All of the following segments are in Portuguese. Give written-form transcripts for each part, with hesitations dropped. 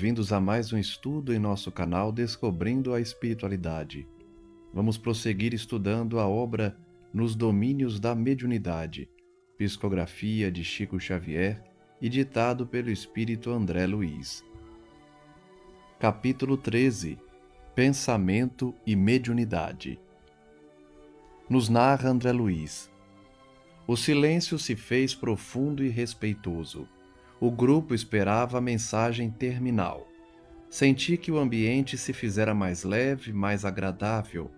bem-vindos a mais um estudo em nosso canal Descobrindo a Espiritualidade. Vamos prosseguir estudando a obra Nos Domínios da Mediunidade, psicografia de Chico Xavier e ditado pelo espírito André Luiz. Capítulo 13. Pensamento e Mediunidade. Nos narra André Luiz. O silêncio se fez profundo e respeitoso. O grupo esperava a mensagem terminal. Senti que o ambiente se fizera mais leve, mais agradável.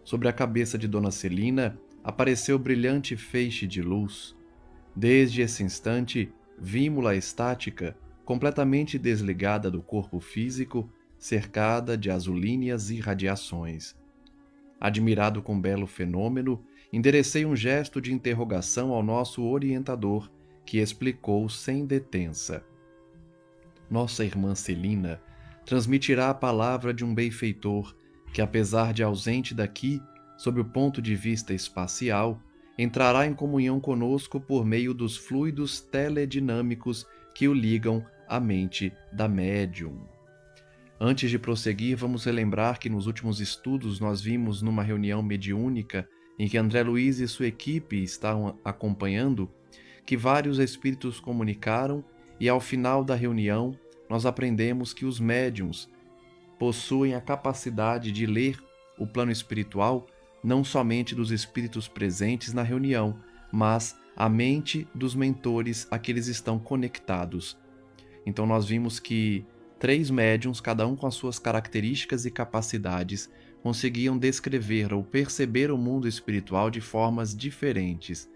Sobre a cabeça de Dona Celina apareceu brilhante feixe de luz. Desde esse instante, vimo-la estática, completamente desligada do corpo físico, cercada de azulíneas irradiações. Admirado com belo fenômeno, enderecei um gesto de interrogação ao nosso orientador, que explicou sem detença. Nossa irmã Celina transmitirá a palavra de um benfeitor que, apesar de ausente daqui, sob o ponto de vista espacial, entrará em comunhão conosco por meio dos fluidos teledinâmicos que o ligam à mente da médium. Antes de prosseguir, vamos relembrar que nos últimos estudos nós vimos numa reunião mediúnica em que André Luiz e sua equipe estavam acompanhando, que vários espíritos comunicaram e ao final da reunião nós aprendemos que os médiuns possuem a capacidade de ler o plano espiritual não somente dos espíritos presentes na reunião, mas a mente dos mentores a que eles estão conectados. Então nós vimos que 3 médiuns, cada um com as suas características e capacidades, conseguiam descrever ou perceber o mundo espiritual de formas diferentes.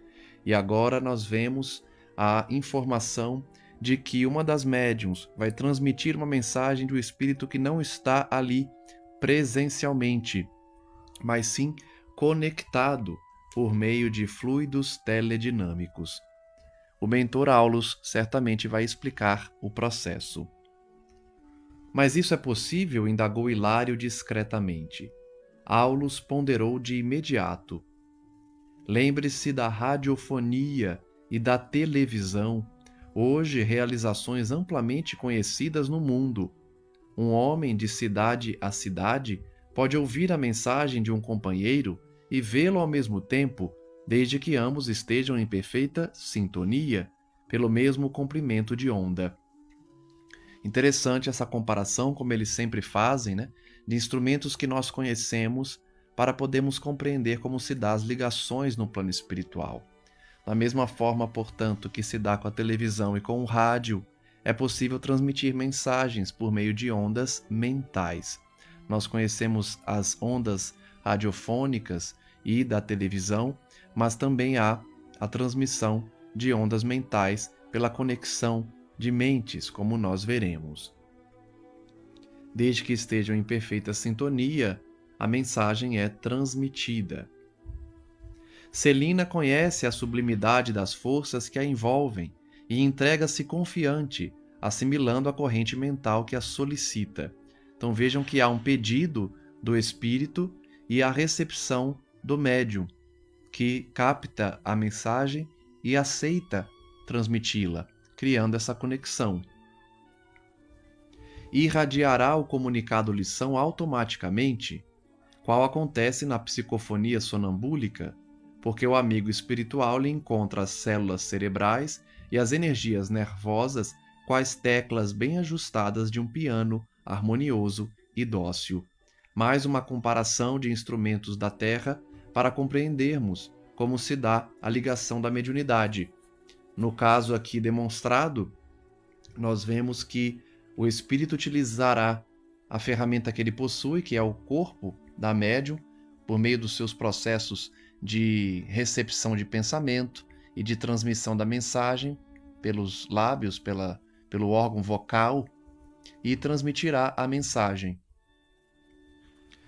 E agora nós vemos a informação de que uma das médiuns vai transmitir uma mensagem do espírito que não está ali presencialmente, mas sim conectado por meio de fluidos teledinâmicos. O mentor Aulus certamente vai explicar o processo. Mas isso é possível? Indagou Hilário discretamente. Aulus ponderou de imediato. Lembre-se da radiofonia e da televisão, hoje realizações amplamente conhecidas no mundo. Um homem de cidade a cidade pode ouvir a mensagem de um companheiro e vê-lo ao mesmo tempo, desde que ambos estejam em perfeita sintonia, pelo mesmo comprimento de onda. Interessante essa comparação, como eles sempre fazem, de instrumentos que nós conhecemos para podermos compreender como se dá as ligações no plano espiritual. Da mesma forma, portanto, que se dá com a televisão e com o rádio, é possível transmitir mensagens por meio de ondas mentais. Nós conhecemos as ondas radiofônicas e da televisão, mas também há a transmissão de ondas mentais pela conexão de mentes, como nós veremos. Desde que estejam em perfeita sintonia, a mensagem é transmitida. Celina conhece a sublimidade das forças que a envolvem e entrega-se confiante, assimilando a corrente mental que a solicita. Então vejam que há um pedido do espírito e a recepção do médium, que capta a mensagem e aceita transmiti-la, criando essa conexão. Irradiará o comunicado lição automaticamente, qual acontece na psicofonia sonambúlica, porque o amigo espiritual lhe encontra as células cerebrais e as energias nervosas quais teclas bem ajustadas de um piano harmonioso e dócil. Mais uma comparação de instrumentos da Terra para compreendermos como se dá a ligação da mediunidade. No caso aqui demonstrado, nós vemos que o espírito utilizará a ferramenta que ele possui, que é o corpo da médium, por meio dos seus processos de recepção de pensamento e de transmissão da mensagem pelos lábios, pelo órgão vocal, e transmitirá a mensagem.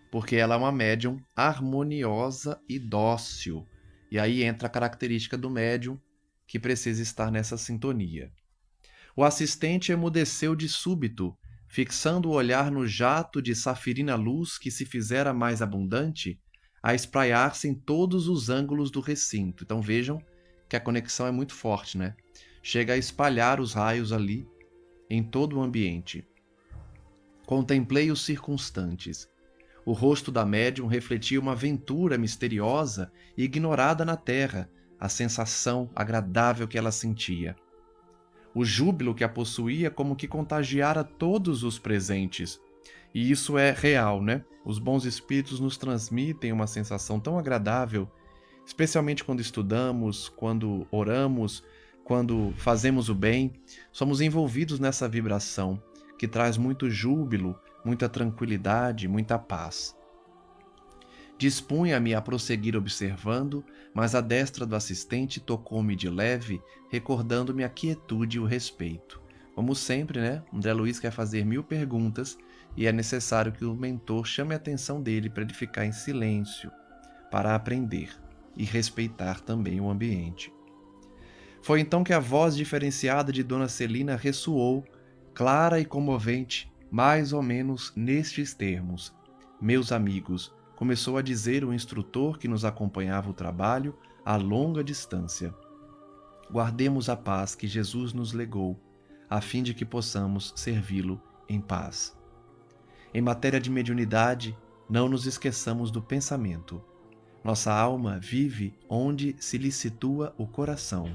Porque ela é uma médium harmoniosa e dócil. E aí entra a característica do médium, que precisa estar nessa sintonia. O assistente emudeceu de súbito, fixando o olhar no jato de safirina luz que se fizera mais abundante, a espraiar-se em todos os ângulos do recinto. Então vejam que a conexão é muito forte, Chega a espalhar os raios ali em todo o ambiente. Contemplei os circunstantes. O rosto da médium refletia uma aventura misteriosa e ignorada na terra, a sensação agradável que ela sentia. O júbilo que a possuía como que contagiara todos os presentes. E isso é real, né? Os bons espíritos nos transmitem uma sensação tão agradável, especialmente quando estudamos, quando oramos, quando fazemos o bem. Somos envolvidos nessa vibração que traz muito júbilo, muita tranquilidade, muita paz. Dispunha-me a prosseguir observando, mas a destra do assistente tocou-me de leve, recordando-me a quietude e o respeito. Como sempre, né? André Luiz quer fazer 1000 perguntas e é necessário que o mentor chame a atenção dele para ele ficar em silêncio, para aprender e respeitar também o ambiente. Foi então que a voz diferenciada de Dona Celina ressoou, clara e comovente, mais ou menos nestes termos. Meus amigos, começou a dizer o instrutor que nos acompanhava o trabalho a longa distância. Guardemos a paz que Jesus nos legou, a fim de que possamos servi-lo em paz. Em matéria de mediunidade, não nos esqueçamos do pensamento. Nossa alma vive onde se lhe situa o coração.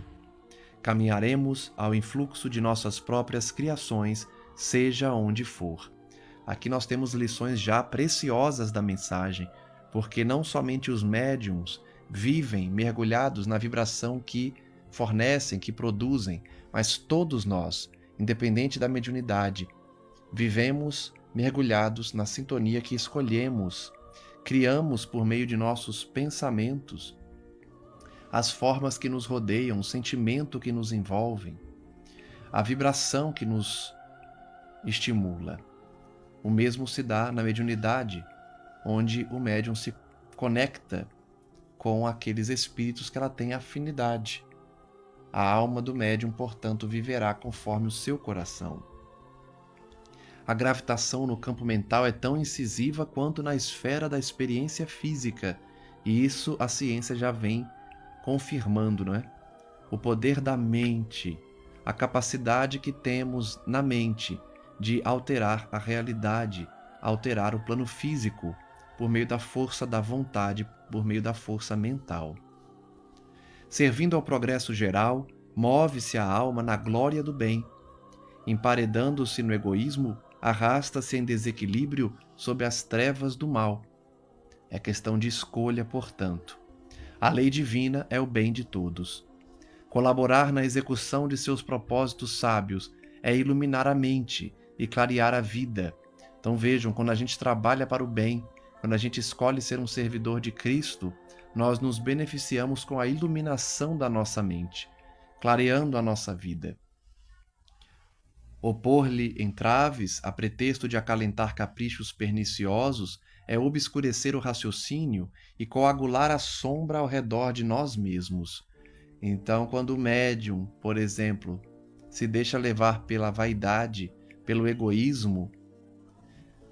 Caminharemos ao influxo de nossas próprias criações, seja onde for. Aqui nós temos lições já preciosas da mensagem, porque não somente os médiuns vivem mergulhados na vibração que fornecem, que produzem, mas todos nós, independente da mediunidade, vivemos mergulhados na sintonia que escolhemos, criamos por meio de nossos pensamentos, as formas que nos rodeiam, o sentimento que nos envolvem, a vibração que nos estimula. O mesmo se dá na mediunidade, onde o médium se conecta com aqueles espíritos que ela tem afinidade. A alma do médium, portanto, viverá conforme o seu coração. A gravitação no campo mental é tão incisiva quanto na esfera da experiência física, e isso a ciência já vem confirmando, não é? O poder da mente, a capacidade que temos na mente de alterar a realidade, alterar o plano físico, por meio da força da vontade, por meio da força mental. Servindo ao progresso geral, move-se a alma na glória do bem. Emparedando-se no egoísmo, arrasta-se em desequilíbrio sob as trevas do mal. É questão de escolha, portanto. A lei divina é o bem de todos. Colaborar na execução de seus propósitos sábios é iluminar a mente e clarear a vida. Então vejam, quando a gente trabalha para o bem, quando a gente escolhe ser um servidor de Cristo, nós nos beneficiamos com a iluminação da nossa mente, clareando a nossa vida. Opor-lhe entraves, a pretexto de acalentar caprichos perniciosos, é obscurecer o raciocínio e coagular a sombra ao redor de nós mesmos. Então, quando o médium, por exemplo, se deixa levar pela vaidade, pelo egoísmo,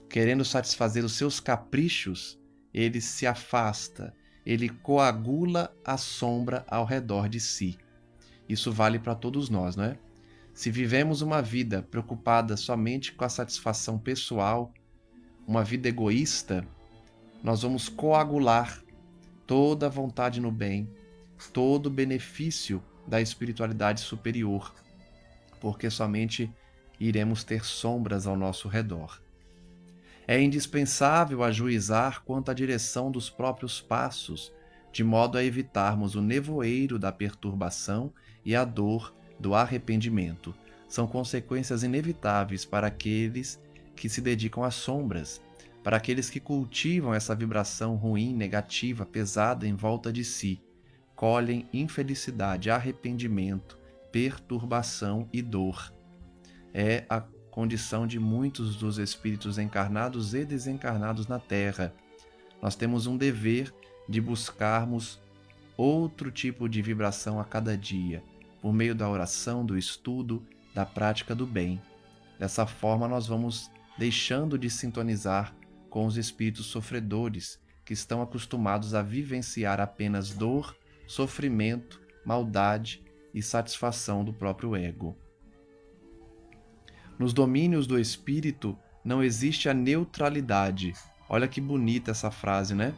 querendo satisfazer os seus caprichos, ele se afasta, ele coagula a sombra ao redor de si. Isso vale para todos nós, não é? Se vivemos uma vida preocupada somente com a satisfação pessoal, uma vida egoísta, nós vamos coagular toda a vontade no bem, todo o benefício da espiritualidade superior, porque somente iremos ter sombras ao nosso redor. É indispensável ajuizar quanto à direção dos próprios passos, de modo a evitarmos o nevoeiro da perturbação e a dor do arrependimento. São consequências inevitáveis para aqueles que se dedicam às sombras, para aqueles que cultivam essa vibração ruim, negativa, pesada em volta de si. Colhem infelicidade, arrependimento, perturbação e dor. É a condição de muitos dos espíritos encarnados e desencarnados na Terra. Nós temos um dever de buscarmos outro tipo de vibração a cada dia, por meio da oração, do estudo, da prática do bem. Dessa forma, nós vamos deixando de sintonizar com os espíritos sofredores, que estão acostumados a vivenciar apenas dor, sofrimento, maldade e satisfação do próprio ego. Nos domínios do espírito, não existe a neutralidade. Olha que bonita essa frase, né?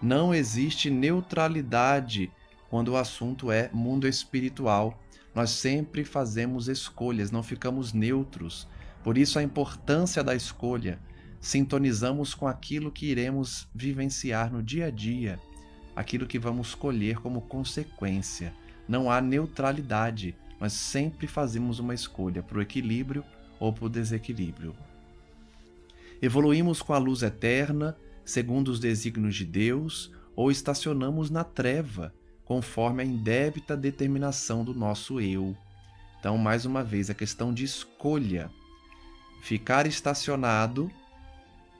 Não existe neutralidade quando o assunto é mundo espiritual. Nós sempre fazemos escolhas, não ficamos neutros. Por isso a importância da escolha. Sintonizamos com aquilo que iremos vivenciar no dia a dia, aquilo que vamos colher como consequência. Não há neutralidade. Nós sempre fazemos uma escolha para o equilíbrio ou para o desequilíbrio. Evoluímos com a luz eterna, segundo os desígnios de Deus, ou estacionamos na treva, conforme a indébita determinação do nosso eu. Então, mais uma vez, a questão de escolha. Ficar estacionado,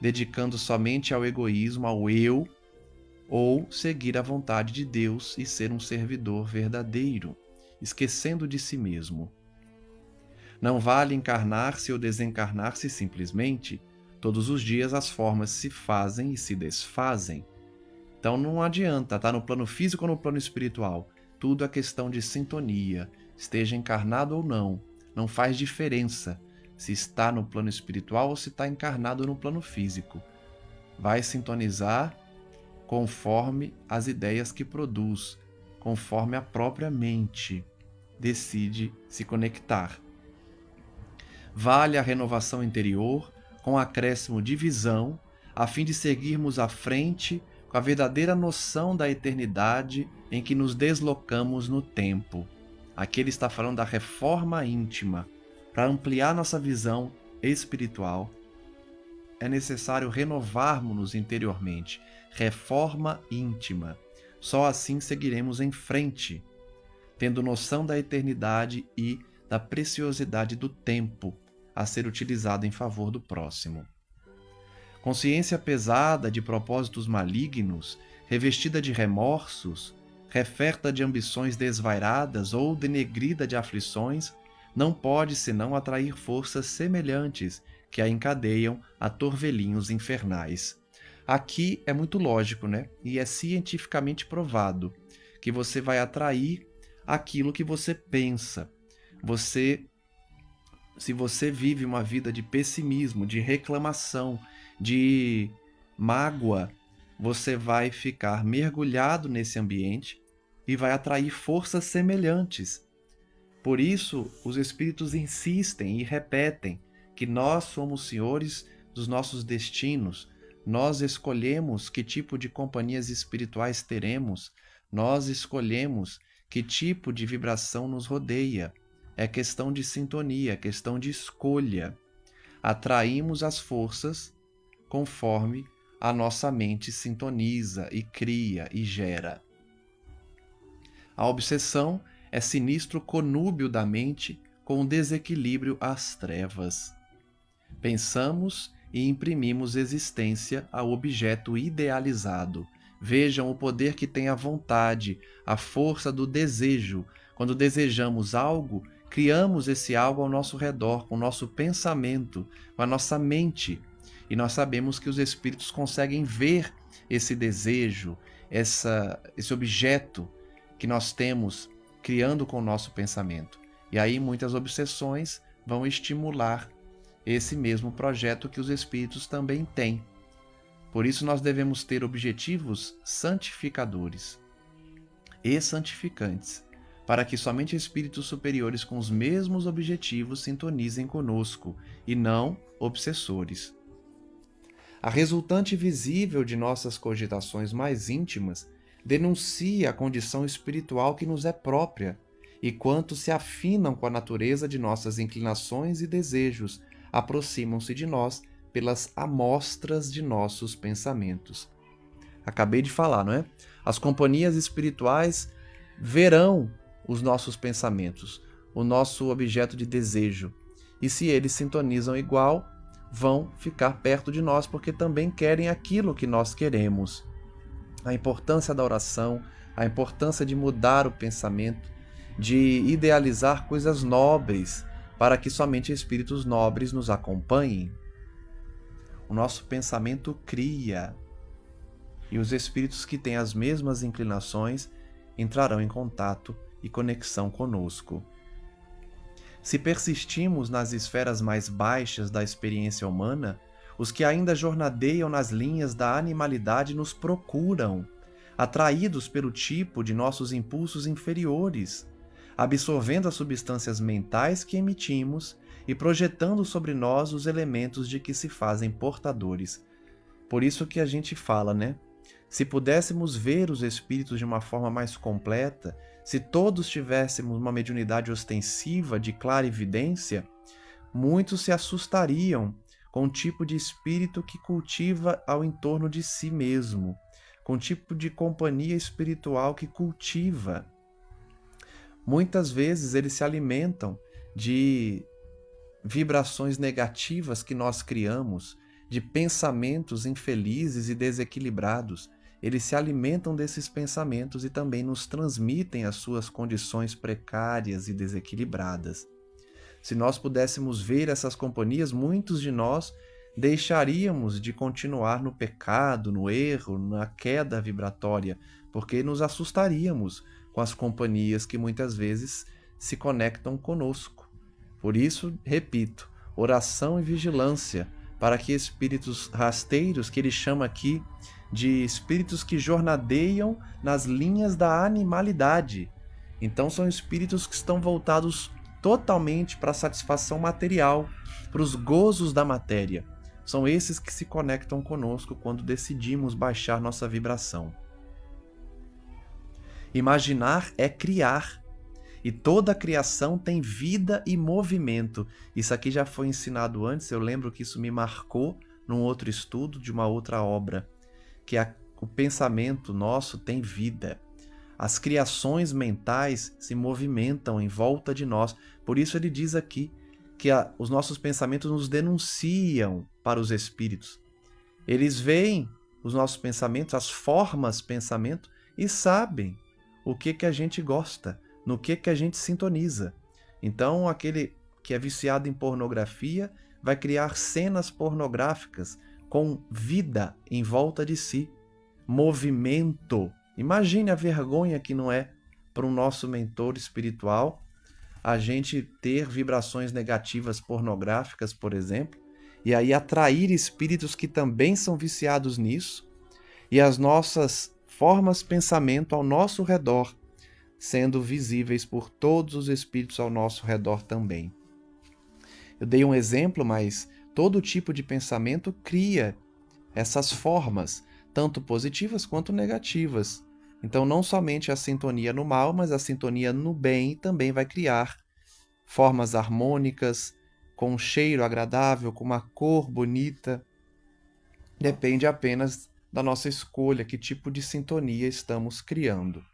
dedicando somente ao egoísmo, ao eu, ou seguir a vontade de Deus e ser um servidor verdadeiro, esquecendo de si mesmo. Não vale encarnar-se ou desencarnar-se simplesmente. Todos os dias as formas se fazem e se desfazem. Então não adianta estar no plano físico ou no plano espiritual. Tudo é questão de sintonia. Esteja encarnado ou não. Não faz diferença se está no plano espiritual ou se está encarnado no plano físico. Vai sintonizar conforme as ideias que produz, conforme a própria mente decide se conectar. Vale a renovação interior com acréscimo de visão, a fim de seguirmos à frente com a verdadeira noção da eternidade em que nos deslocamos no tempo. Aqui ele está falando da reforma íntima. Para ampliar nossa visão espiritual, é necessário renovarmos-nos interiormente. Reforma íntima. Só assim seguiremos em frente, tendo noção da eternidade e da preciosidade do tempo a ser utilizado em favor do próximo. Consciência pesada de propósitos malignos, revestida de remorsos, referta de ambições desvairadas ou denegrida de aflições, não pode senão atrair forças semelhantes que a encadeiam a torvelinhos infernais. Aqui é muito lógico, né? E é cientificamente provado que você vai atrair aquilo que você pensa. Se você vive uma vida de pessimismo, de reclamação, de mágoa, você vai ficar mergulhado nesse ambiente e vai atrair forças semelhantes. Por isso, os espíritos insistem e repetem que nós somos senhores dos nossos destinos, nós escolhemos que tipo de companhias espirituais teremos, nós escolhemos que tipo de vibração nos rodeia. É questão de sintonia, é questão de escolha. Atraímos as forças conforme a nossa mente sintoniza e cria e gera. A obsessão é sinistro conúbio da mente com o desequilíbrio às trevas. Pensamos e imprimimos existência ao objeto idealizado. Vejam o poder que tem a vontade, a força do desejo. Quando desejamos algo, criamos esse algo ao nosso redor, com o nosso pensamento, com a nossa mente. E nós sabemos que os espíritos conseguem ver esse desejo, esse objeto que nós temos criando com o nosso pensamento. E aí muitas obsessões vão estimular esse mesmo projeto que os espíritos também têm. Por isso nós devemos ter objetivos santificadores e santificantes, para que somente espíritos superiores com os mesmos objetivos sintonizem conosco, e não obsessores. A resultante visível de nossas cogitações mais íntimas denuncia a condição espiritual que nos é própria, e quanto se afinam com a natureza de nossas inclinações e desejos, aproximam-se de nós pelas amostras de nossos pensamentos. Acabei de falar, não é? As companhias espirituais verão os nossos pensamentos, o nosso objeto de desejo, e se eles sintonizam igual, vão ficar perto de nós, porque também querem aquilo que nós queremos. A importância da oração, a importância de mudar o pensamento, de idealizar coisas nobres, para que somente espíritos nobres nos acompanhem. O nosso pensamento cria, e os espíritos que têm as mesmas inclinações entrarão em contato e conexão conosco. Se persistimos nas esferas mais baixas da experiência humana, os que ainda jornadeiam nas linhas da animalidade nos procuram, atraídos pelo tipo de nossos impulsos inferiores, absorvendo as substâncias mentais que emitimos e projetando sobre nós os elementos de que se fazem portadores. Por isso que a gente fala, né? Se pudéssemos ver os espíritos de uma forma mais completa, se todos tivéssemos uma mediunidade ostensiva de clarividência, muitos se assustariam com o tipo de espírito que cultiva ao entorno de si mesmo, com o tipo de companhia espiritual que cultiva. Muitas vezes eles se alimentam de vibrações negativas que nós criamos, de pensamentos infelizes e desequilibrados. Eles se alimentam desses pensamentos e também nos transmitem as suas condições precárias e desequilibradas. Se nós pudéssemos ver essas companhias, muitos de nós deixaríamos de continuar no pecado, no erro, na queda vibratória, porque nos assustaríamos com as companhias que muitas vezes se conectam conosco. Por isso, repito, oração e vigilância, para que espíritos rasteiros, que ele chama aqui de espíritos que jornadeiam nas linhas da animalidade. Então são espíritos que estão voltados totalmente para a satisfação material, para os gozos da matéria. São esses que se conectam conosco quando decidimos baixar nossa vibração. Imaginar é criar. E toda a criação tem vida e movimento. Isso aqui já foi ensinado antes, eu lembro que isso me marcou num outro estudo de uma outra obra, que o pensamento nosso tem vida. As criações mentais se movimentam em volta de nós. Por isso ele diz aqui que os nossos pensamentos nos denunciam para os espíritos. Eles veem os nossos pensamentos, as formas pensamento, e sabem o que a gente gosta, no que a gente sintoniza. Então, aquele que é viciado em pornografia vai criar cenas pornográficas com vida em volta de si, movimento. Imagine a vergonha que não é para o nosso mentor espiritual a gente ter vibrações negativas pornográficas, por exemplo, e aí atrair espíritos que também são viciados nisso, e as nossas formas pensamento ao nosso redor sendo visíveis por todos os espíritos ao nosso redor também. Eu dei um exemplo, mas todo tipo de pensamento cria essas formas, tanto positivas quanto negativas. Então, não somente a sintonia no mal, mas a sintonia no bem também vai criar formas harmônicas, com um cheiro agradável, com uma cor bonita. Depende apenas da nossa escolha, que tipo de sintonia estamos criando.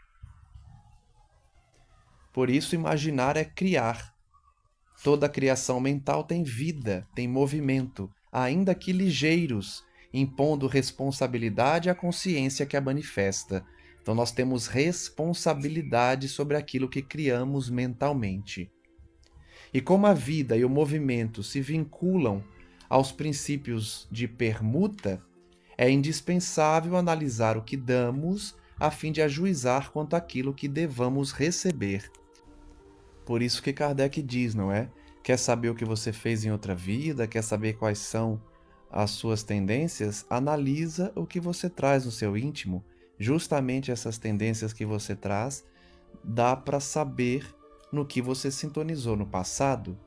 Por isso, imaginar é criar. Toda a criação mental tem vida, tem movimento, ainda que ligeiros, impondo responsabilidade à consciência que a manifesta. Então, nós temos responsabilidade sobre aquilo que criamos mentalmente. E como a vida e o movimento se vinculam aos princípios de permuta, é indispensável analisar o que damos a fim de ajuizar quanto àquilo que devamos receber. Por isso que Kardec diz, não é? Quer saber o que você fez em outra vida? Quer saber quais são as suas tendências? Analisa o que você traz no seu íntimo. Justamente essas tendências que você traz, dá para saber no que você sintonizou no passado.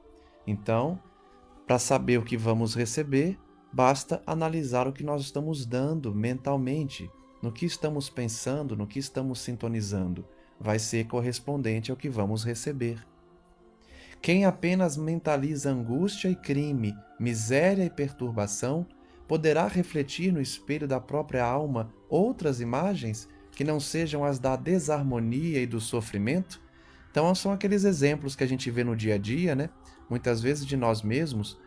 Então, para saber o que vamos receber, basta analisar o que nós estamos dando mentalmente, no que estamos pensando, no que estamos sintonizando. Vai ser correspondente ao que vamos receber. Quem apenas mentaliza angústia e crime, miséria e perturbação, poderá refletir no espelho da própria alma outras imagens que não sejam as da desarmonia e do sofrimento? Então são aqueles exemplos que a gente vê no dia a dia, né? Muitas vezes de nós mesmos,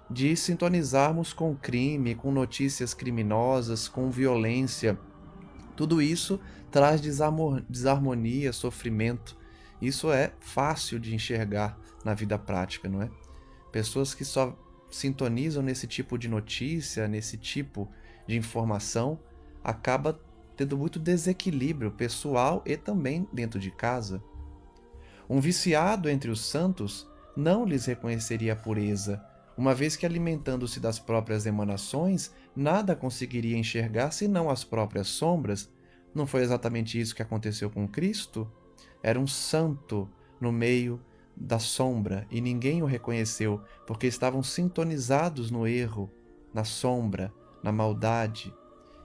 de sintonizarmos com crime, com notícias criminosas, com violência. Tudo isso traz desarmonia, sofrimento. Isso é fácil de enxergar na vida prática, não é? Pessoas que só sintonizam nesse tipo de notícia, nesse tipo de informação, acaba tendo muito desequilíbrio pessoal e também dentro de casa. Um viciado entre os santos não lhes reconheceria a pureza, uma vez que, alimentando-se das próprias emanações, nada conseguiria enxergar senão as próprias sombras. Não foi exatamente isso que aconteceu com Cristo? Era um santo no meio da sombra e ninguém o reconheceu, porque estavam sintonizados no erro, na sombra, na maldade.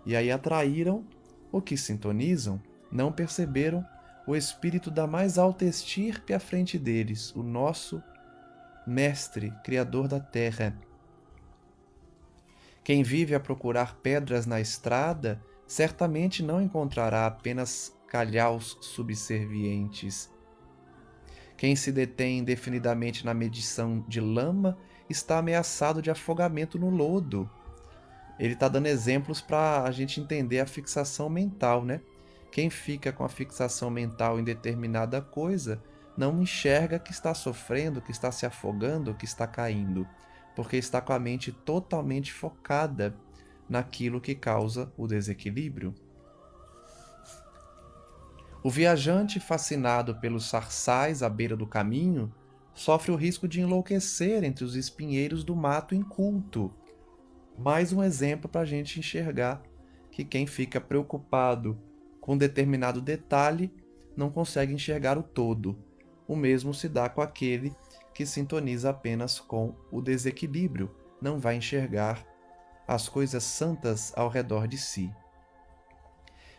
E aí atraíram o que sintonizam, não perceberam o espírito da mais alta estirpe à frente deles, o nosso Mestre, Criador da Terra. Quem vive a procurar pedras na estrada, certamente não encontrará apenas calhaus subservientes. Quem se detém indefinidamente na medição de lama está ameaçado de afogamento no lodo. Ele está dando exemplos para a gente entender a fixação mental, né? Quem fica com a fixação mental em determinada coisa não enxerga que está sofrendo, que está se afogando, que está caindo, porque está com a mente totalmente focada naquilo que causa o desequilíbrio. O viajante fascinado pelos sarçais à beira do caminho sofre o risco de enlouquecer entre os espinheiros do mato inculto. Mais um exemplo para a gente enxergar que quem fica preocupado com determinado detalhe não consegue enxergar o todo. O mesmo se dá com aquele que sintoniza apenas com o desequilíbrio, não vai enxergar as coisas santas ao redor de si.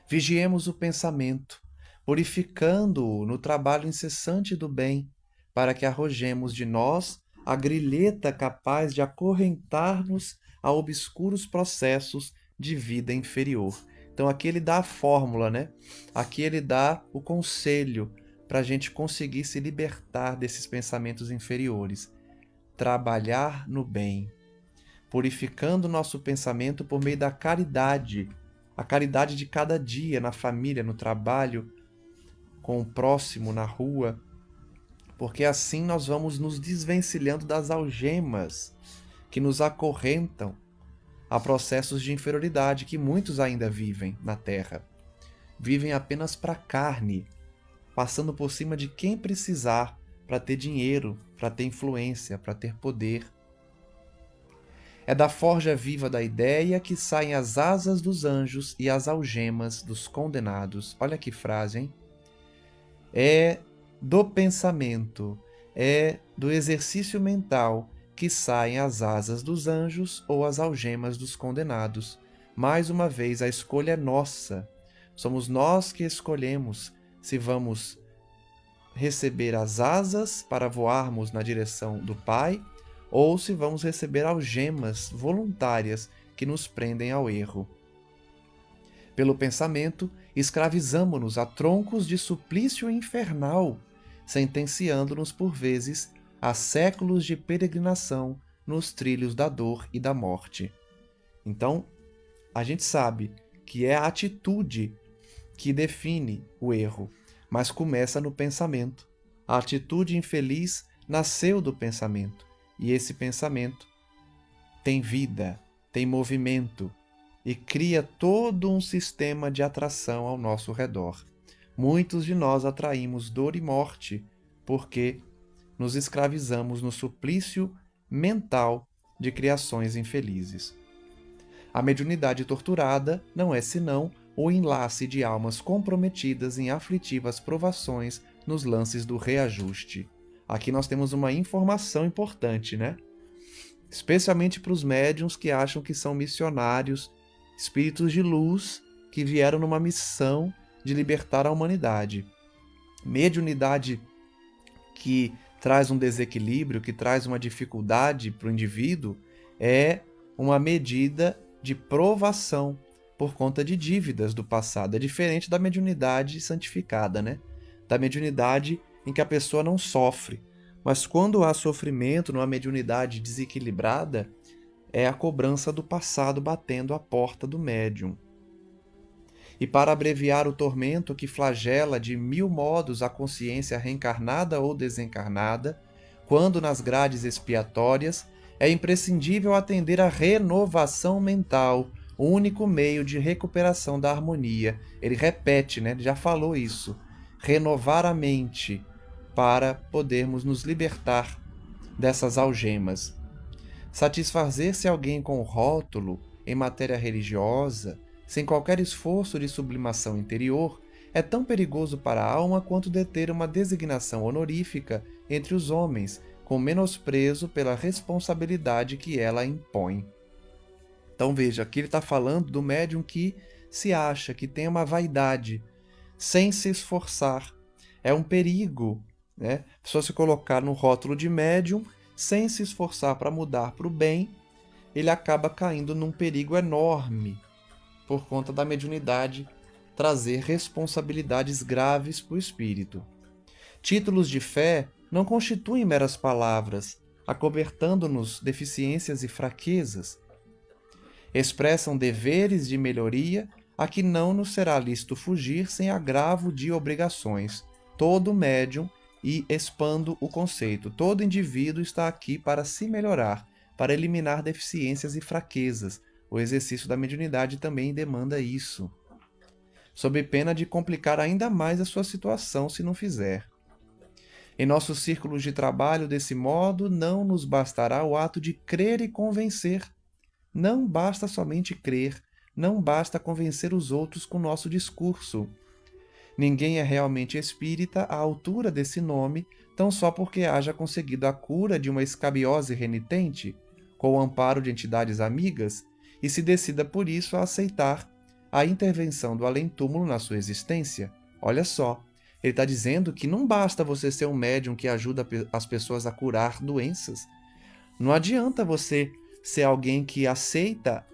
Vigiemos o pensamento, purificando-o no trabalho incessante do bem, para que arrojemos de nós a grilheta capaz de acorrentar-nos a obscuros processos de vida inferior. Então aqui ele dá a fórmula, né? Aqui ele dá o conselho para a gente conseguir se libertar desses pensamentos inferiores. Trabalhar no bem, purificando nosso pensamento por meio da caridade, a caridade de cada dia, na família, no trabalho, com o próximo, na rua, porque assim nós vamos nos desvencilhando das algemas que nos acorrentam a processos de inferioridade que muitos ainda vivem na Terra. Vivem apenas para a carne, passando por cima de quem precisar para ter dinheiro, para ter influência, para ter poder. É da forja viva da ideia que saem as asas dos anjos e as algemas dos condenados. Olha que frase, hein? É do pensamento, é do exercício mental que saem as asas dos anjos ou as algemas dos condenados. Mais uma vez, a escolha é nossa. Somos nós que escolhemos se vamos receber as asas para voarmos na direção do Pai ou se vamos receber algemas voluntárias que nos prendem ao erro. Pelo pensamento, escravizamo-nos a troncos de suplício infernal, sentenciando-nos por vezes a séculos de peregrinação nos trilhos da dor e da morte. Então, a gente sabe que é a atitude que define o erro, mas começa no pensamento. A atitude infeliz nasceu do pensamento, e esse pensamento tem vida, tem movimento, e cria todo um sistema de atração ao nosso redor. Muitos de nós atraímos dor e morte porque nos escravizamos no suplício mental de criações infelizes. A mediunidade torturada não é senão o enlace de almas comprometidas em aflitivas provações nos lances do reajuste. Aqui nós temos uma informação importante, né? Especialmente para os médiuns que acham que são missionários, espíritos de luz que vieram numa missão de libertar a humanidade. Mediunidade que traz um desequilíbrio, que traz uma dificuldade para o indivíduo, é uma medida de provação por conta de dívidas do passado. É diferente da mediunidade santificada, né? Da mediunidade em que a pessoa não sofre. Mas quando há sofrimento numa mediunidade desequilibrada, é a cobrança do passado batendo à porta do médium. E para abreviar o tormento que flagela de 1000 modos a consciência reencarnada ou desencarnada, quando nas grades expiatórias, é imprescindível atender à renovação mental, o único meio de recuperação da harmonia. Ele repete, né? Ele já falou isso. Renovar a mente para podermos nos libertar dessas algemas. Satisfazer-se alguém com rótulo em matéria religiosa, sem qualquer esforço de sublimação interior, é tão perigoso para a alma quanto deter uma designação honorífica entre os homens, com menosprezo pela responsabilidade que ela impõe. Então veja, aqui ele está falando do médium que se acha, que tem uma vaidade, sem se esforçar. É um perigo, né? A pessoa se colocar no rótulo de médium, sem se esforçar para mudar para o bem, ele acaba caindo num perigo enorme, por conta da mediunidade trazer responsabilidades graves para o espírito. Títulos de fé não constituem meras palavras, acobertando-nos deficiências e fraquezas. Expressam deveres de melhoria a que não nos será lícito fugir sem agravo de obrigações. Todo médium, e expando o conceito, todo indivíduo está aqui para se melhorar, para eliminar deficiências e fraquezas. O exercício da mediunidade também demanda isso, sob pena de complicar ainda mais a sua situação se não fizer. Em nossos círculos de trabalho, desse modo, não nos bastará o ato de crer e convencer. Não basta somente crer, não basta convencer os outros com nosso discurso. Ninguém é realmente espírita à altura desse nome, tão só porque haja conseguido a cura de uma escabiose renitente, com o amparo de entidades amigas, e se decida por isso a aceitar a intervenção do além-túmulo na sua existência. Olha só, ele está dizendo que não basta você ser um médium que ajuda as pessoas a curar doenças. Não adianta você ser alguém que aceita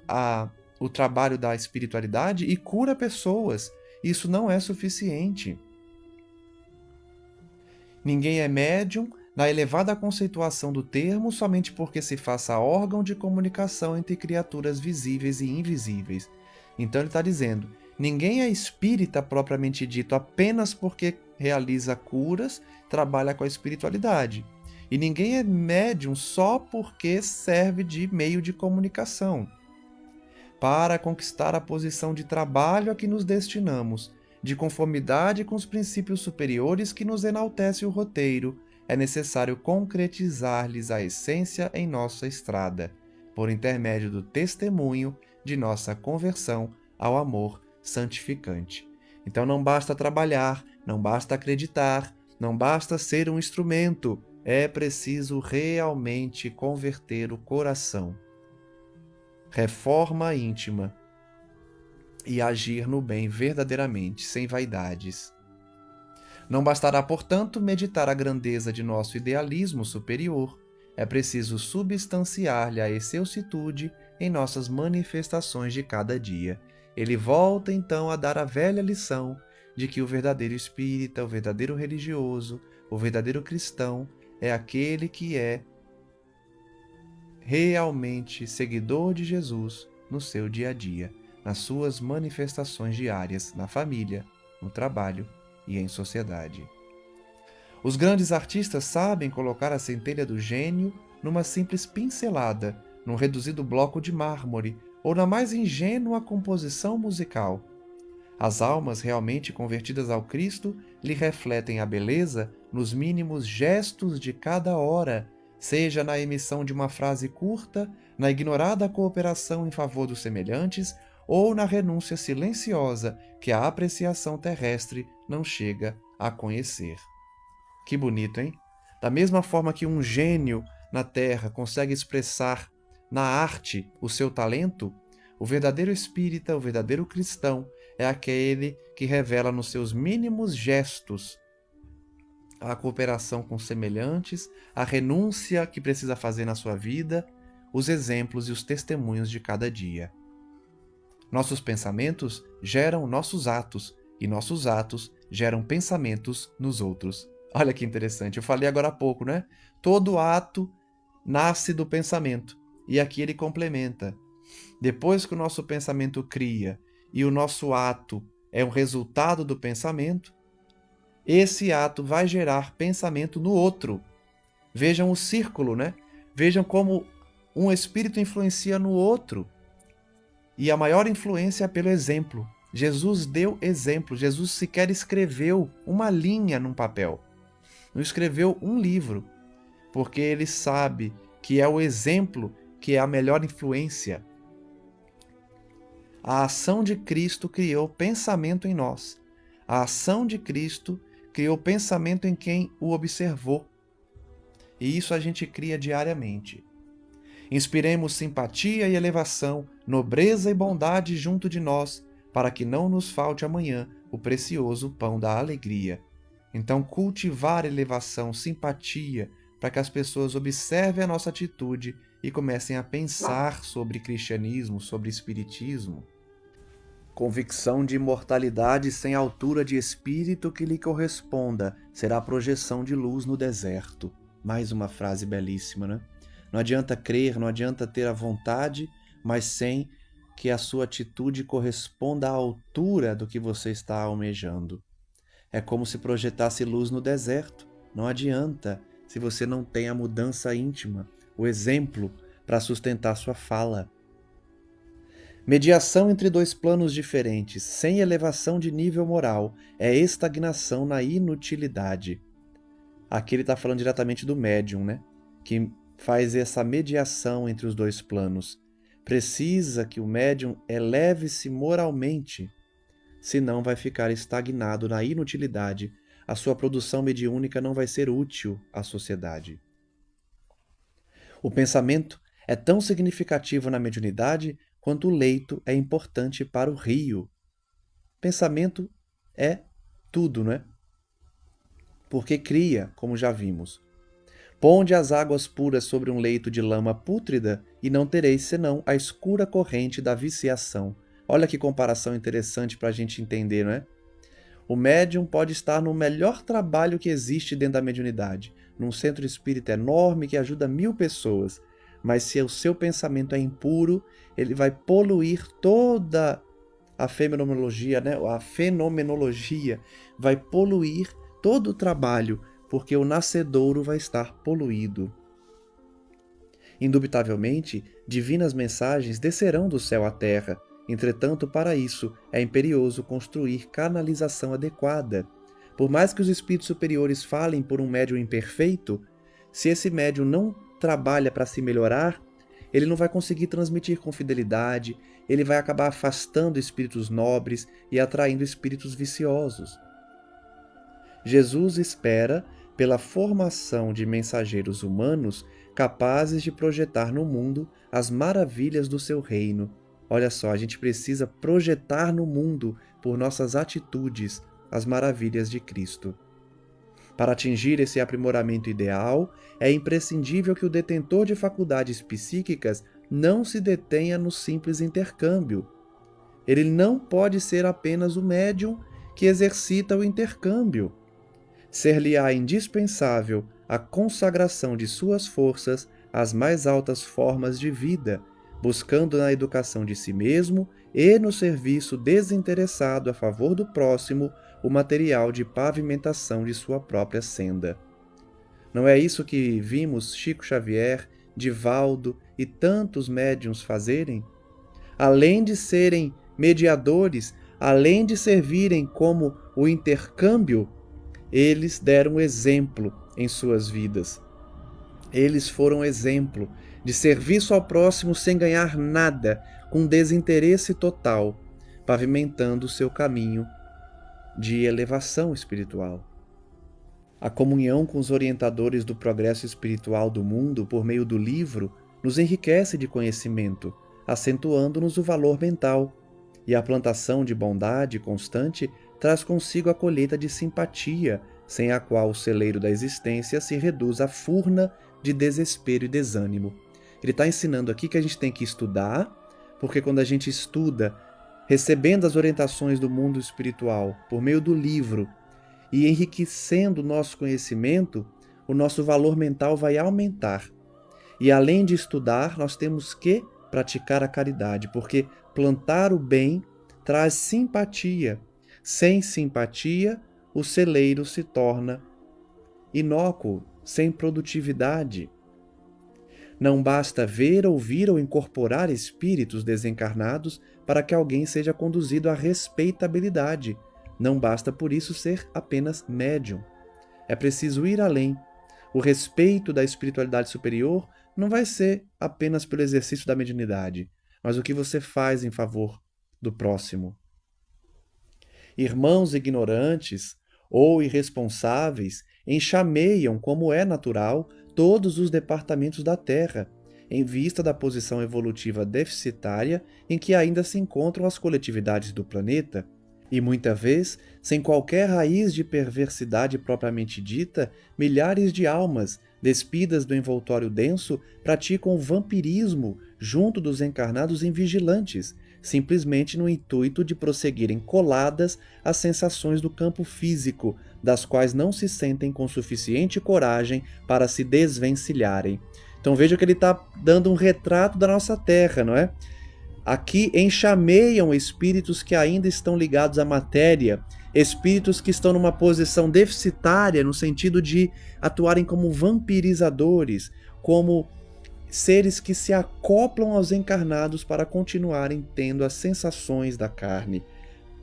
o trabalho da espiritualidade e cura pessoas. Isso não é suficiente. Ninguém é médium na elevada conceituação do termo somente porque se faça órgão de comunicação entre criaturas visíveis e invisíveis. Então ele está dizendo, ninguém é espírita propriamente dito apenas porque realiza curas, trabalha com a espiritualidade. E ninguém é médium só porque serve de meio de comunicação. Para conquistar a posição de trabalho a que nos destinamos, de conformidade com os princípios superiores que nos enaltece o roteiro, é necessário concretizar-lhes a essência em nossa estrada, por intermédio do testemunho de nossa conversão ao amor santificante. Então não basta trabalhar, não basta acreditar, não basta ser um instrumento, é preciso realmente converter o coração. Reforma íntima e agir no bem verdadeiramente, sem vaidades. Não bastará, portanto, meditar a grandeza de nosso idealismo superior. É preciso substanciar-lhe a excelsitude em nossas manifestações de cada dia. Ele volta, então, a dar a velha lição de que o verdadeiro espírita, o verdadeiro religioso, o verdadeiro cristão é aquele que é realmente seguidor de Jesus no seu dia a dia, nas suas manifestações diárias, na família, no trabalho e em sociedade. Os grandes artistas sabem colocar a centelha do gênio numa simples pincelada, num reduzido bloco de mármore ou na mais ingênua composição musical. As almas realmente convertidas ao Cristo lhe refletem a beleza nos mínimos gestos de cada hora, seja na emissão de uma frase curta, na ignorada cooperação em favor dos semelhantes ou na renúncia silenciosa que a apreciação terrestre não chega a conhecer. Que bonito, hein? Da mesma forma que um gênio na Terra consegue expressar na arte o seu talento, o verdadeiro espírita, o verdadeiro cristão, é aquele que revela nos seus mínimos gestos a cooperação com semelhantes, a renúncia que precisa fazer na sua vida, os exemplos e os testemunhos de cada dia. Nossos pensamentos geram nossos atos, e nossos atos geram pensamentos nos outros. Olha que interessante, eu falei agora há pouco, né? Todo ato nasce do pensamento, e aqui ele complementa. Depois que o nosso pensamento cria e o nosso ato é um resultado do pensamento, esse ato vai gerar pensamento no outro. Vejam o círculo, né? Vejam como um espírito influencia no outro. E a maior influência é pelo exemplo. Jesus deu exemplo. Jesus sequer escreveu uma linha num papel. Não escreveu um livro. porque ele sabe que é o exemplo que é a melhor influência. A ação de Cristo criou pensamento em nós. A ação de Cristo criou pensamento em quem o observou. E isso a gente cria diariamente. Inspiremos simpatia e elevação, nobreza e bondade junto de nós, para que não nos falte amanhã o precioso pão da alegria. Então, cultivar elevação, simpatia, para que as pessoas observem a nossa atitude e comecem a pensar sobre cristianismo, sobre espiritismo. Convicção de imortalidade sem altura de espírito que lhe corresponda será a projeção de luz no deserto. Mais uma frase belíssima, né? Não adianta crer, não adianta ter a vontade, mas sem que a sua atitude corresponda à altura do que você está almejando. É como se projetasse luz no deserto. Não adianta se você não tem a mudança íntima, o exemplo para sustentar sua fala. Mediação entre dois planos diferentes, sem elevação de nível moral, é estagnação na inutilidade. Aqui ele está falando diretamente do médium, né? Que faz essa mediação entre os dois planos. Precisa que o médium eleve-se moralmente, senão vai ficar estagnado na inutilidade. A sua produção mediúnica não vai ser útil à sociedade. O pensamento é tão significativo na mediunidade quanto o leito é importante para o rio. Pensamento é tudo, não é? Porque cria, como já vimos. Ponde as águas puras sobre um leito de lama pútrida e não tereis senão a escura corrente da viciação. Olha que comparação interessante para a gente entender, não é? O médium pode estar no melhor trabalho que existe dentro da mediunidade, num centro espírita enorme que ajuda 1000 pessoas, mas se o seu pensamento é impuro, ele vai poluir toda a fenomenologia, né? A fenomenologia vai poluir todo o trabalho, porque o nascedouro vai estar poluído. Indubitavelmente, divinas mensagens descerão do céu à terra. Entretanto, para isso, é imperioso construir canalização adequada. Por mais que os espíritos superiores falem por um médium imperfeito, se esse médium não trabalha para se melhorar, ele não vai conseguir transmitir com fidelidade, ele vai acabar afastando espíritos nobres e atraindo espíritos viciosos. Jesus espera pela formação de mensageiros humanos capazes de projetar no mundo as maravilhas do seu reino. Olha só, a gente precisa projetar no mundo, por nossas atitudes, as maravilhas de Cristo. Para atingir esse aprimoramento ideal, é imprescindível que o detentor de faculdades psíquicas não se detenha no simples intercâmbio. Ele não pode ser apenas o médium que exercita o intercâmbio. Ser-lhe-á indispensável a consagração de suas forças às mais altas formas de vida, buscando na educação de si mesmo e no serviço desinteressado a favor do próximo o material de pavimentação de sua própria senda. Não é isso que vimos Chico Xavier, Divaldo e tantos médiuns fazerem? Além de serem mediadores, além de servirem como o intercâmbio, eles deram exemplo em suas vidas. Eles foram exemplo de serviço ao próximo sem ganhar nada, com desinteresse total, pavimentando o seu caminho de elevação espiritual. A comunhão com os orientadores do progresso espiritual do mundo por meio do livro nos enriquece de conhecimento, acentuando-nos o valor mental, e a plantação de bondade constante traz consigo a colheita de simpatia, sem a qual o celeiro da existência se reduz à furna de desespero e desânimo. Ele está ensinando aqui que a gente tem que estudar, porque quando a gente estuda, recebendo as orientações do mundo espiritual por meio do livro e enriquecendo o nosso conhecimento, o nosso valor mental vai aumentar. E além de estudar, nós temos que praticar a caridade, porque plantar o bem traz simpatia. Sem simpatia, o celeiro se torna inócuo, sem produtividade. Não basta ver, ouvir ou incorporar espíritos desencarnados para que alguém seja conduzido à respeitabilidade. Não basta por isso ser apenas médium. É preciso ir além. O respeito da espiritualidade superior não vai ser apenas pelo exercício da mediunidade, mas o que você faz em favor do próximo. Irmãos ignorantes ou irresponsáveis enxameiam, como é natural, todos os departamentos da Terra, em vista da posição evolutiva deficitária em que ainda se encontram as coletividades do planeta, e muita vez, sem qualquer raiz de perversidade propriamente dita, milhares de almas, despidas do envoltório denso, praticam o vampirismo junto dos encarnados invigilantes, simplesmente no intuito de prosseguirem coladas às sensações do campo físico, das quais não se sentem com suficiente coragem para se desvencilharem. Então veja que ele está dando um retrato da nossa Terra, não é? Aqui enxameiam espíritos que ainda estão ligados à matéria, espíritos que estão numa posição deficitária, no sentido de atuarem como vampirizadores, como seres que se acoplam aos encarnados para continuarem tendo as sensações da carne,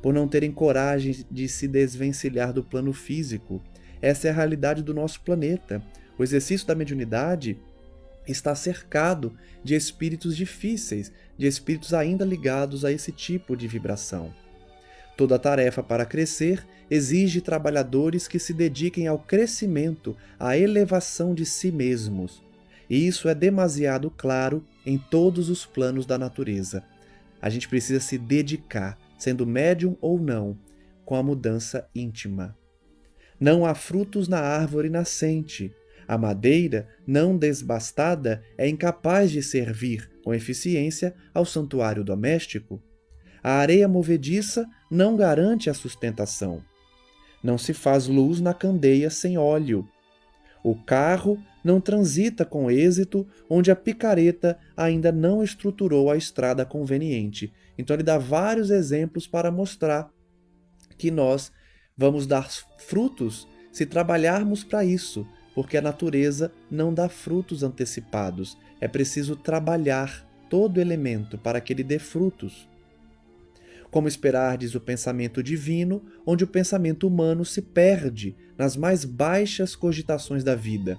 por não terem coragem de se desvencilhar do plano físico. Essa é a realidade do nosso planeta. O exercício da mediunidade está cercado de espíritos difíceis, de espíritos ainda ligados a esse tipo de vibração. Toda tarefa para crescer exige trabalhadores que se dediquem ao crescimento, à elevação de si mesmos. E isso é demasiado claro em todos os planos da natureza. A gente precisa se dedicar, sendo médium ou não, com a mudança íntima. Não há frutos na árvore nascente. A madeira, não desbastada, é incapaz de servir com eficiência ao santuário doméstico. A areia movediça não garante a sustentação. Não se faz luz na candeia sem óleo. O carro não transita com êxito onde a picareta ainda não estruturou a estrada conveniente. Então ele dá vários exemplos para mostrar que nós vamos dar frutos se trabalharmos para isso, porque a natureza não dá frutos antecipados. É preciso trabalhar todo elemento para que ele dê frutos. Como esperardes o pensamento divino, onde o pensamento humano se perde nas mais baixas cogitações da vida?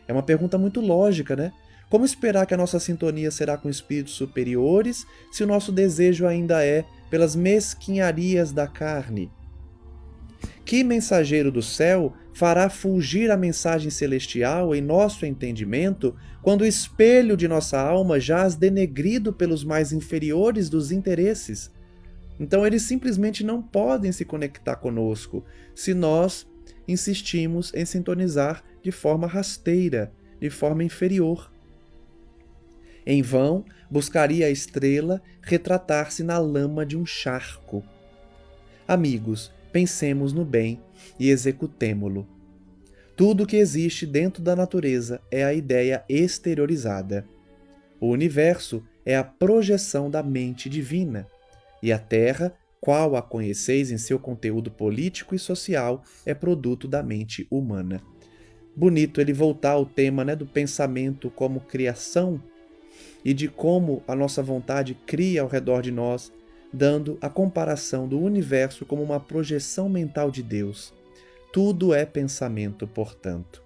É uma pergunta muito lógica, né? Como esperar que a nossa sintonia será com espíritos superiores se o nosso desejo ainda é pelas mesquinharias da carne? Que mensageiro do céu fará fulgir a mensagem celestial em nosso entendimento quando o espelho de nossa alma jaz denegrido pelos mais inferiores dos interesses? Então eles simplesmente não podem se conectar conosco se nós insistimos em sintonizar de forma rasteira, de forma inferior. Em vão buscaria a estrela retratar-se na lama de um charco. Amigos, pensemos no bem e executemo-lo. Tudo que existe dentro da natureza é a ideia exteriorizada. O universo é a projeção da mente divina, e a Terra, qual a conheceis em seu conteúdo político e social, é produto da mente humana. Bonito ele voltar ao tema, né, do pensamento como criação e de como a nossa vontade cria ao redor de nós, dando a comparação do universo como uma projeção mental de Deus. Tudo é pensamento, portanto.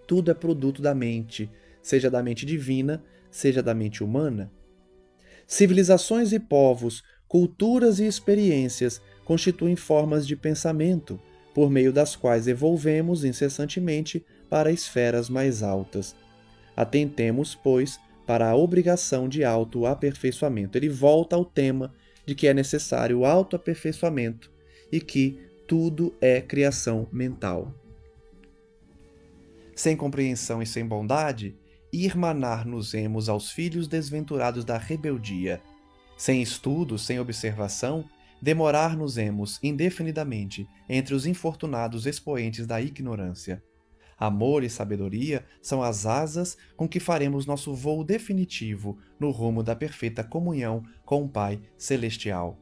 Tudo é produto da mente, seja da mente divina, seja da mente humana. Civilizações e povos, culturas e experiências constituem formas de pensamento, por meio das quais evolvemos incessantemente para esferas mais altas. Atentemos, pois, para a obrigação de autoaperfeiçoamento. Ele volta ao tema de que é necessário o autoaperfeiçoamento e que tudo é criação mental. Sem compreensão e sem bondade, irmanar-nos-emos aos filhos desventurados da rebeldia. Sem estudo, sem observação, demorar-nos-emos indefinidamente entre os infortunados expoentes da ignorância. Amor e sabedoria são as asas com que faremos nosso voo definitivo no rumo da perfeita comunhão com o Pai Celestial.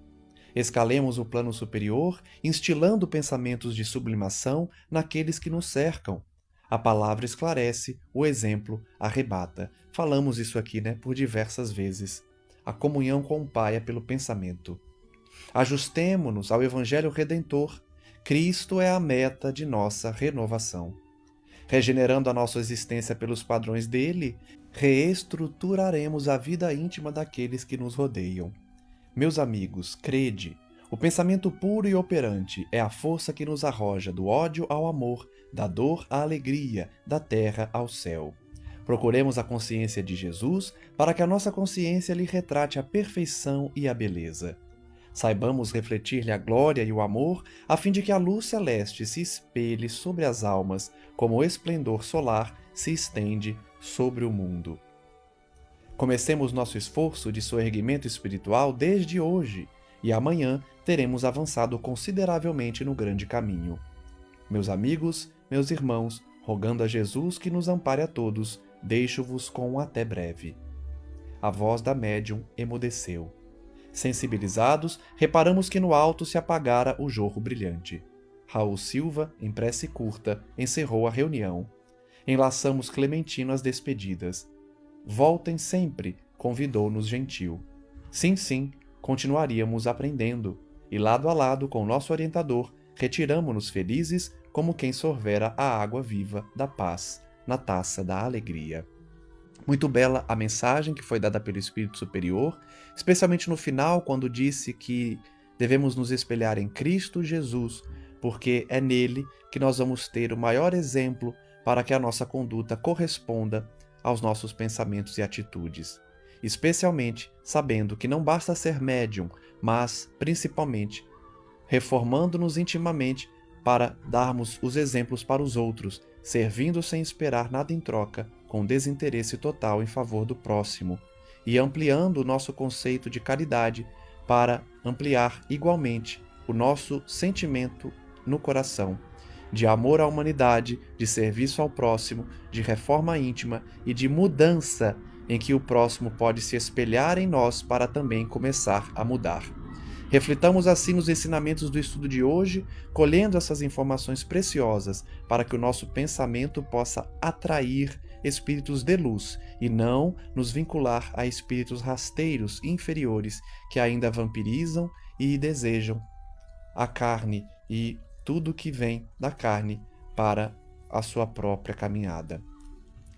Escalemos o plano superior, instilando pensamentos de sublimação naqueles que nos cercam. A palavra esclarece, o exemplo arrebata. Falamos isso aqui, por diversas vezes. A comunhão com o Pai é pelo pensamento. Ajustemo-nos ao Evangelho Redentor. Cristo é a meta de nossa renovação. Regenerando a nossa existência pelos padrões dele, reestruturaremos a vida íntima daqueles que nos rodeiam. Meus amigos, crede, o pensamento puro e operante é a força que nos arroja do ódio ao amor, da dor à alegria, da terra ao céu. Procuremos a consciência de Jesus para que a nossa consciência lhe retrate a perfeição e a beleza. Saibamos refletir-lhe a glória e o amor, a fim de que a luz celeste se espelhe sobre as almas, como o esplendor solar se estende sobre o mundo. Comecemos nosso esforço de soerguimento espiritual desde hoje, e amanhã teremos avançado consideravelmente no grande caminho. Meus amigos, meus irmãos, rogando a Jesus que nos ampare a todos, deixo-vos com um até breve. A voz da médium emudeceu. Sensibilizados, reparamos que no alto se apagara o jorro brilhante. Raul Silva, em prece curta, encerrou a reunião. Enlaçamos Clementino as despedidas. Voltem sempre, convidou-nos gentil. Sim, sim, continuaríamos aprendendo, e lado a lado com nosso orientador, retiramo-nos felizes como quem sorvera a água viva da paz na taça da alegria. Muito bela a mensagem que foi dada pelo Espírito Superior, especialmente no final, quando disse que devemos nos espelhar em Cristo Jesus, porque é nele que nós vamos ter o maior exemplo para que a nossa conduta corresponda aos nossos pensamentos e atitudes. Especialmente sabendo que não basta ser médium, mas, principalmente, reformando-nos intimamente para darmos os exemplos para os outros, servindo sem esperar nada em troca, com desinteresse total em favor do próximo, e ampliando o nosso conceito de caridade para ampliar igualmente o nosso sentimento no coração, de amor à humanidade, de serviço ao próximo, de reforma íntima e de mudança em que o próximo pode se espelhar em nós para também começar a mudar. Reflitamos assim nos ensinamentos do estudo de hoje, colhendo essas informações preciosas para que o nosso pensamento possa atrair espíritos de luz e não nos vincular a espíritos rasteiros inferiores que ainda vampirizam e desejam a carne e tudo que vem da carne para a sua própria caminhada.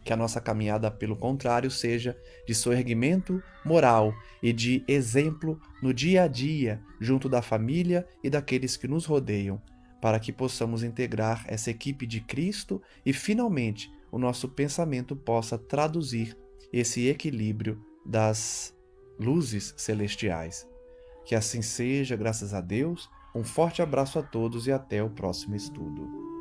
Que a nossa caminhada, pelo contrário, seja de soerguimento moral e de exemplo no dia a dia, junto da família e daqueles que nos rodeiam, para que possamos integrar essa equipe de Cristo e, finalmente, o nosso pensamento possa traduzir esse equilíbrio das luzes celestiais. Que assim seja, graças a Deus. Um forte abraço a todos e até o próximo estudo.